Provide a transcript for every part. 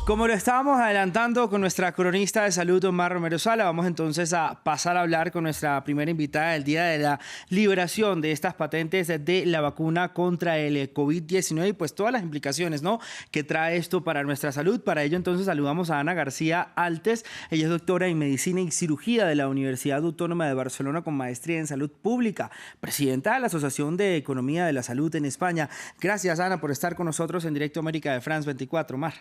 Como lo estábamos adelantando con nuestra cronista de salud, Mar Romero Sala, vamos entonces a pasar a hablar con nuestra primera invitada del día de la liberación de estas patentes de la vacuna contra el COVID-19 y pues todas las implicaciones, ¿no?, que trae esto para nuestra salud. Para ello entonces saludamos a Ana García Altes. Ella es doctora en Medicina y Cirugía de la Universidad Autónoma de Barcelona con maestría en Salud Pública, presidenta de la Asociación de Economía de la Salud en España. Gracias, Ana, por estar con nosotros en Directo América de France 24. Mar.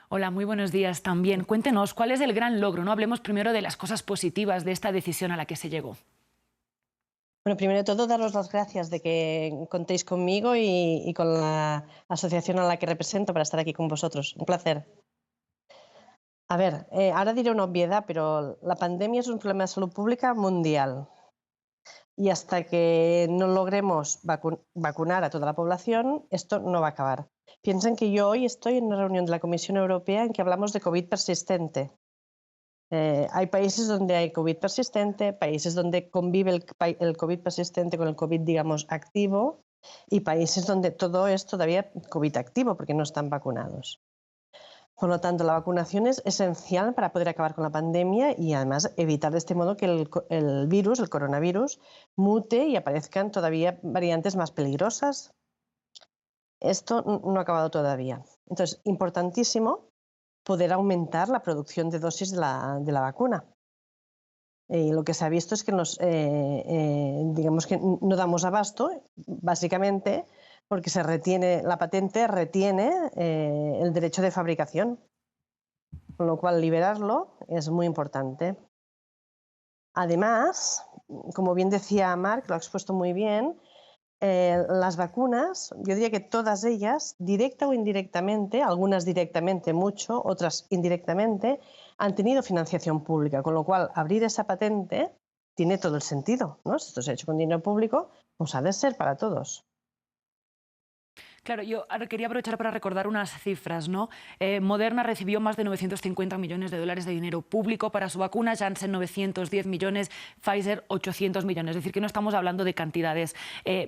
Hola, muy buenos días también. Cuéntenos, ¿cuál es el gran logro? ¿No? Hablemos primero de las cosas positivas de esta decisión a la que se llegó. Bueno, primero de todo, daros las gracias de que contéis conmigo y con la asociación a la que represento para estar aquí con vosotros. Un placer. A ver, ahora diré una obviedad, pero la pandemia es un problema de salud pública mundial. Y hasta que no logremos vacunar a toda la población, esto no va a acabar. Piensen que yo hoy estoy en una reunión de la Comisión Europea en que hablamos de COVID persistente. Hay países donde hay COVID persistente, países donde convive el COVID persistente con el COVID, digamos, activo, y países donde todo es todavía COVID activo porque no están vacunados. Por lo tanto, la vacunación es esencial para poder acabar con la pandemia y además evitar de este modo que el virus, el coronavirus, mute y aparezcan todavía variantes más peligrosas. Esto no ha acabado todavía. Entonces, importantísimo poder aumentar la producción de dosis de la vacuna. Lo que se ha visto es que digamos que no damos abasto, básicamente, porque la patente retiene el derecho de fabricación, con lo cual liberarlo es muy importante. Además, como bien decía Marc, lo ha expuesto muy bien, las vacunas, yo diría que todas ellas, directa o indirectamente, algunas directamente mucho, otras indirectamente, han tenido financiación pública, con lo cual abrir esa patente tiene todo el sentido, ¿no? Si esto se ha hecho con dinero público, pues ha de ser para todos. Claro, yo ahora quería aprovechar para recordar unas cifras, ¿no? Moderna recibió más de 950 millones de dólares de dinero público para su vacuna, Janssen 910 millones, Pfizer 800 millones. Es decir, que no estamos hablando de cantidades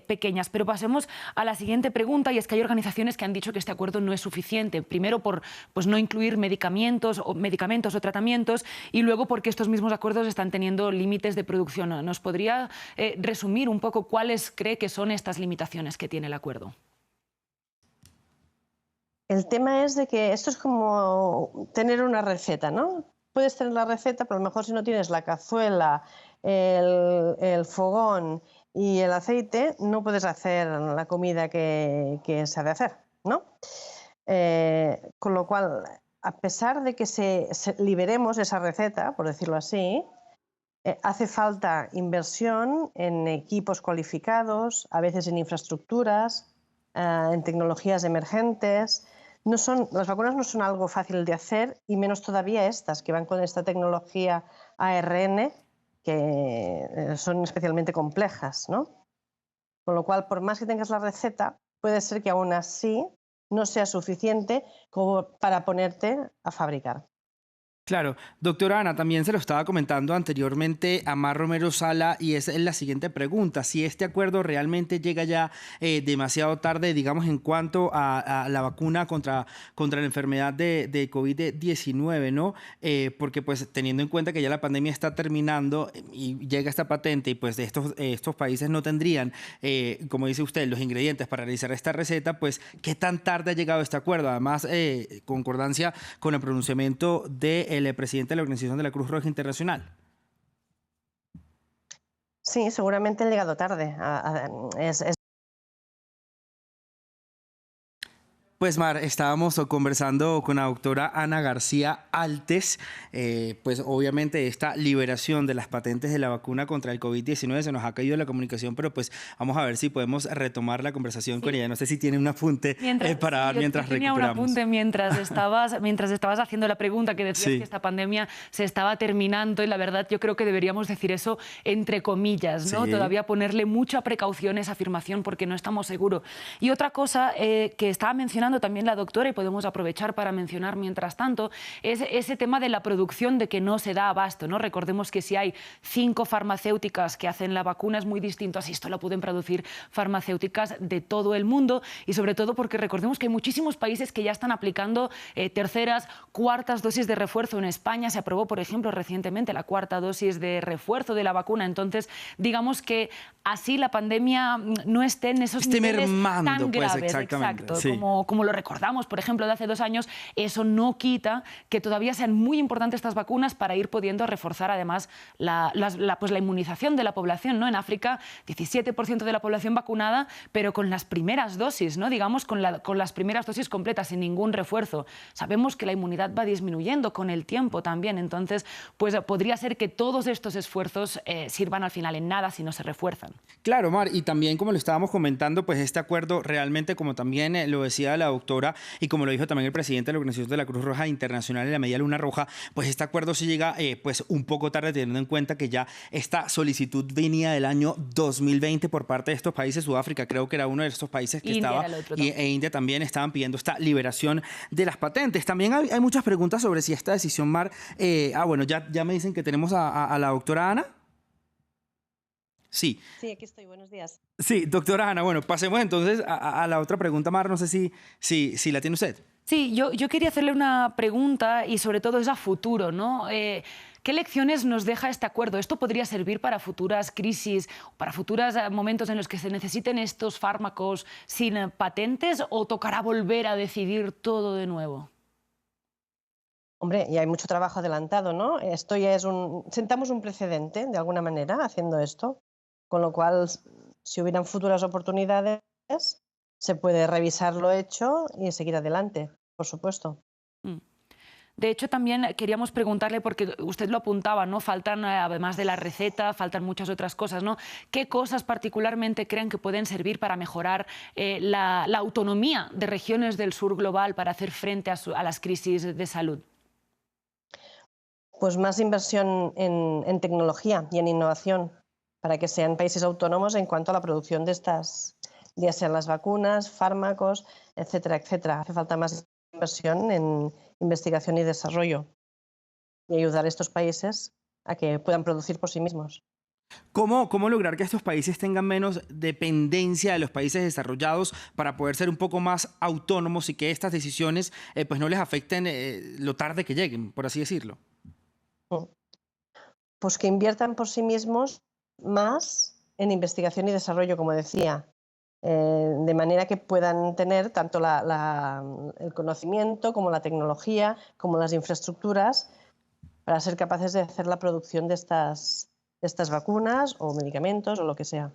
pequeñas. Pero pasemos a la siguiente pregunta, y es que hay organizaciones que han dicho que este acuerdo no es suficiente. Primero, por no incluir medicamentos o tratamientos, y luego porque estos mismos acuerdos están teniendo límites de producción. ¿Nos podría resumir un poco cuáles cree que son estas limitaciones que tiene el acuerdo? El tema es de que esto es como tener una receta, ¿no? Puedes tener la receta, pero a lo mejor si no tienes la cazuela, el fogón y el aceite, no puedes hacer la comida que se ha de hacer, ¿no? Con lo cual, a pesar de que liberemos esa receta, por decirlo así, hace falta inversión en equipos cualificados, a veces en infraestructuras, en tecnologías emergentes. Las vacunas no son algo fácil de hacer, y menos todavía estas, que van con esta tecnología ARN, que son especialmente complejas, ¿no? Con lo cual, por más que tengas la receta, puede ser que aún así no sea suficiente como para ponerte a fabricar. Claro, doctora Ana, también se lo estaba comentando anteriormente a Mar Romero Sala, y es la siguiente pregunta: si este acuerdo realmente llega ya demasiado tarde, digamos, en cuanto a la vacuna contra la enfermedad de COVID-19, ¿no? Porque pues teniendo en cuenta que ya la pandemia está terminando y llega esta patente, y pues estos países no tendrían, como dice usted, los ingredientes para realizar esta receta, pues ¿qué tan tarde ha llegado este acuerdo? Además, concordancia con el pronunciamiento de el presidente de la Organización de la Cruz Roja Internacional. Sí, seguramente han llegado tarde. Pues Mar, estábamos conversando con la doctora Ana García Altes, pues obviamente esta liberación de las patentes de la vacuna contra el COVID-19 se nos ha caído la comunicación, pero pues vamos a ver si podemos retomar la conversación con ella. No sé si tiene un apunte para dar mientras recuperamos. Tenía un apunte mientras estabas haciendo la pregunta, que decías que esta pandemia se estaba terminando, y la verdad yo creo que deberíamos decir eso entre comillas, ¿no? Todavía ponerle mucha precaución a esa afirmación porque no estamos seguros. Y otra cosa que estaba mencionando mencionando también la doctora, y podemos aprovechar para mencionar mientras tanto, es ese tema de la producción, de que no se da abasto, ¿no? Recordemos que si hay 5 farmacéuticas que hacen la vacuna es muy distinto a si esto lo pueden producir farmacéuticas de todo el mundo, y sobre todo porque recordemos que hay muchísimos países que ya están aplicando terceras, cuartas dosis de refuerzo. En España se aprobó, por ejemplo, recientemente la 4ª dosis de refuerzo de la vacuna. Entonces, digamos que así la pandemia no esté en esos niveles mermando, tan pues, graves, exactamente, exacto, sí. como lo recordamos, por ejemplo, de hace 2 años. Eso no quita que todavía sean muy importantes estas vacunas para ir pudiendo reforzar además la inmunización de la población, ¿no? En África, 17% de la población vacunada, pero con las primeras dosis, ¿no? Digamos, con las primeras dosis completas, sin ningún refuerzo. Sabemos que la inmunidad va disminuyendo con el tiempo también, entonces pues podría ser que todos estos esfuerzos sirvan al final en nada si no se refuerzan. Claro, Mar, y también como lo estábamos comentando, pues este acuerdo realmente, como también lo decía la doctora y como lo dijo también el presidente de la Organización de la Cruz Roja Internacional y la Media Luna Roja, pues este acuerdo sí llega pues un poco tarde, teniendo en cuenta que ya esta solicitud venía del año 2020 por parte de estos países. Sudáfrica creo que era uno de estos países que India estaba, era el otro, e India también estaban pidiendo esta liberación de las patentes. También hay muchas preguntas sobre si esta decisión, Mar, bueno, ya me dicen que tenemos a la doctora Ana. Sí. Sí, aquí estoy. Buenos días. Sí, doctora Ana, bueno, pasemos entonces a la otra pregunta, Mar, no sé si la tiene usted. Sí, yo quería hacerle una pregunta y sobre todo es a futuro, ¿no? ¿Qué lecciones nos deja este acuerdo? ¿Esto podría servir para futuras crisis, para futuros momentos en los que se necesiten estos fármacos sin patentes, o tocará volver a decidir todo de nuevo? Hombre, y hay mucho trabajo adelantado, ¿no? Esto ya es sentamos un precedente, de alguna manera, haciendo esto, con lo cual, si hubieran futuras oportunidades, se puede revisar lo hecho y seguir adelante, por supuesto. Mm. De hecho, también queríamos preguntarle, porque usted lo apuntaba, ¿no? Faltan, además de la receta, faltan muchas otras cosas, ¿no? ¿Qué cosas particularmente creen que pueden servir para mejorar la autonomía de regiones del sur global para hacer frente a las crisis de salud? Pues más inversión en tecnología y en innovación, para que sean países autónomos en cuanto a la producción de estas, ya sean las vacunas, fármacos, etcétera, etcétera. Hace falta más inversión en investigación y desarrollo y ayudar a estos países a que puedan producir por sí mismos. ¿Cómo lograr que estos países tengan menos dependencia de los países desarrollados para poder ser un poco más autónomos y que estas decisiones pues no les afecten lo tarde que lleguen, por así decirlo? Pues que inviertan por sí mismos más en investigación y desarrollo, como decía, de manera que puedan tener tanto el conocimiento como la tecnología, como las infraestructuras, para ser capaces de hacer la producción de estas vacunas o medicamentos o lo que sea.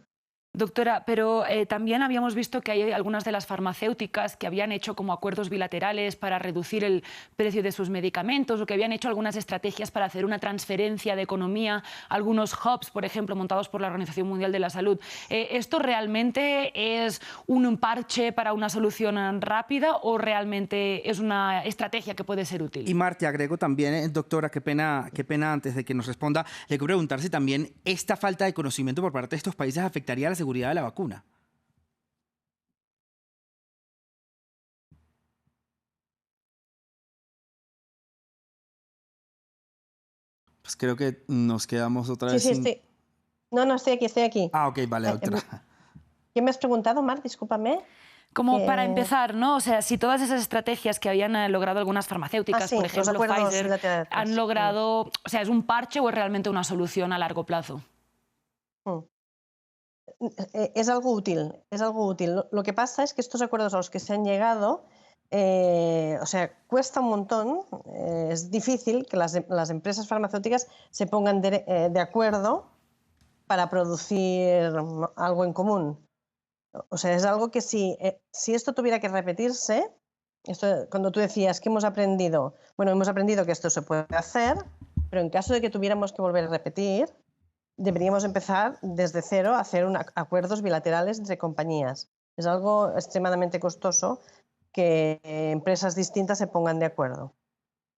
Doctora, pero también habíamos visto que hay algunas de las farmacéuticas que habían hecho como acuerdos bilaterales para reducir el precio de sus medicamentos, o que habían hecho algunas estrategias para hacer una transferencia de economía, algunos hubs, por ejemplo, montados por la Organización Mundial de la Salud. ¿Esto realmente es un parche para una solución rápida o realmente es una estrategia que puede ser útil? Y Marta, agrego también, doctora, qué pena antes de que nos responda, le quiero preguntar si también esta falta de conocimiento por parte de estos países afectaría a la seguridad de la vacuna. Pues creo que nos quedamos otra vez Sí, sin... estoy. No, estoy aquí, estoy aquí. Ah, ok, vale, doctora. ¿Qué me has preguntado, Mar? Discúlpame. Como para empezar, ¿no? O sea, si todas esas estrategias que habían logrado algunas farmacéuticas, sí, por los ejemplo acuerdos Pfizer, bilaterales. han logrado, o sea, ¿es un parche o es realmente una solución a largo plazo? Es algo útil, es algo útil. Lo que pasa es que estos acuerdos a los que se han llegado, o sea, cuesta un montón, es difícil que las empresas farmacéuticas se pongan de acuerdo para producir algo en común. O sea, es algo que si esto tuviera que repetirse, cuando tú decías que hemos aprendido, bueno, hemos aprendido que esto se puede hacer, pero en caso de que tuviéramos que volver a repetir, deberíamos empezar desde cero a hacer acuerdos bilaterales entre compañías. Es algo extremadamente costoso que empresas distintas se pongan de acuerdo.